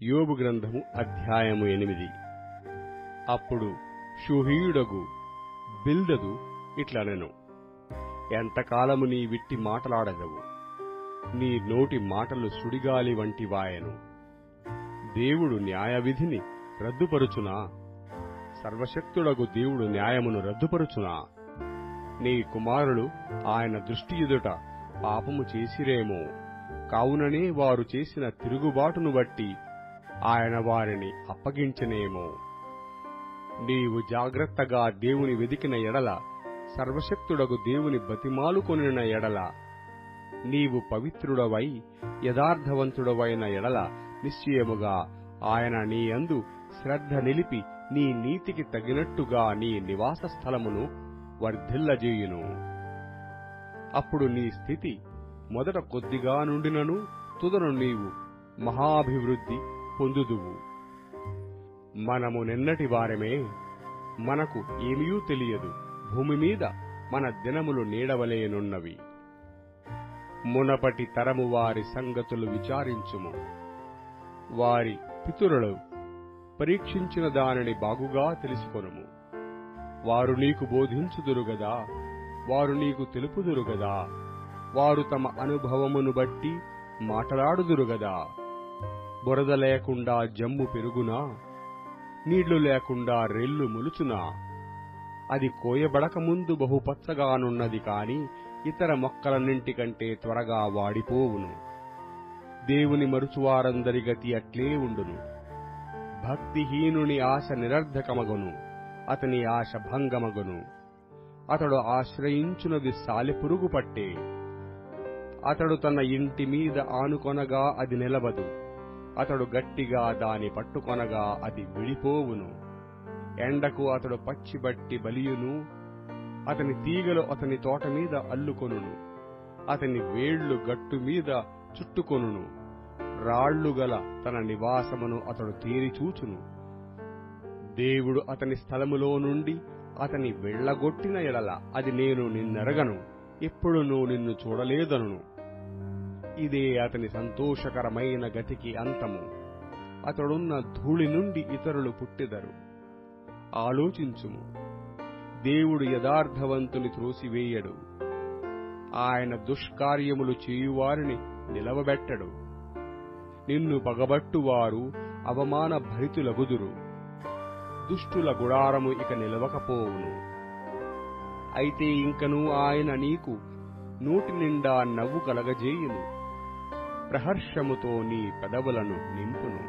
యోబు గ్రంథము అధ్యాయము 8. అప్పుడు షూహీయుడగు బిల్దదు ఇట్లనెను, ఎంతకాలము నీ విట్టి మాటలాడగవు? నీ నోటి మాటలు సుడిగాలి వంటివాయెను. దేవుడు న్యాయవిధిని రద్దుపరుచునా? సర్వశక్తుడగు దేవుడు న్యాయమును రద్దుపరుచునా? నీ కుమారులు ఆయన దృష్టి ఎదుట పాపము చేసిరేమో, కావుననే వారు చేసిన తిరుగుబాటును బట్టి ఆయన వారిని అప్పగించనేమో. నీవు జాగ్రత్తగా దేవుని వెదికిన ఎడల, సర్వశక్తుడగు దేవుని బతిమాలుకొనిన ఎడల, నీవు పవిత్రుడవై యథార్థవంతుడవైన ఎడల, నిశ్చయముగా ఆయన నీ యందు శ్రద్ధ నిలిపి నీ నీతికి తగినట్టుగా నీ నివాస స్థలమును వర్ధిల్లజేయును. అప్పుడు నీ స్థితి మొదట కొద్దిగా నుండినను తుదను నీవు మహాభివృద్ధి పొందుదువు. మనము నిన్నటి వారమే, మనకు ఏమీ తెలియదు, భూమి మీద మన దినములు నీడవలేనున్నవి. మునపటి తరము వారి సంగతులు విచారించుము. వారి పితరులు పరీక్షించిన దానిని బాగుగా తెలుసుకొనుము. వారు నీకు బోధించుదురుగదా, వారు నీకు తెలుపుదురుగదా, వారు తమ అనుభవమును బట్టి మాటలాడుదురుగదా. బురద లేకుండా జమ్ము పెరుగునా? నీళ్లు లేకుండా రెల్లు మొలుచునా? అది కోయబడక ముందు బహుపచ్చగానున్నది కాని ఇతర మొక్కలన్నింటికంటే త్వరగా వాడిపోవును. దేవుని మరుచువారందరి గతి అట్లే ఉండును. భక్తిహీనుని ఆశ నిరర్ధకమగును, అతని ఆశ భంగమగును. అతడు ఆశ్రయించునది సాలెపురుగు పట్టే. అతడు తన ఇంటి మీద ఆనుకొనగా అది నిలవదు, అతడు గట్టిగా దాని పట్టుకొనగా అది విడిపోవును. ఎండకు అతడు పచ్చిబట్టి బలియును, అతని తీగలు అతని తోట మీద అల్లుకొనును, అతని వేళ్లు గట్టు మీద చుట్టుకొనును. రాళ్లుగల తన నివాసమును అతడు తేరిచూచును. దేవుడు అతని స్థలములో నుండి అతని వెళ్లగొట్టిన ఎడల, అది నేను నిన్నెరగను, ఎప్పుడునూ నిన్ను చూడలేదనును. ఇదే అతని సంతోషకరమైన గతికి అంతము. అతడున్న ధూళి నుండి ఇతరులు పుట్టెదరు. ఆలోచించుము, దేవుడు యథార్థవంతుని త్రోసివేయడు, ఆయన దుష్కార్యములు చేయువారిని నిలవబెట్టడు. నిన్ను పగబట్టువారు అవమాన భరితులగుదురు, దుష్టుల గుడారము ఇక నిలవకపోవును. అయితే ఇంకనూ ఆయన నీకు నోటి నిండా నవ్వు కలగజేయును, ప్రహర్షముతో నీ పెదవులను నింపును.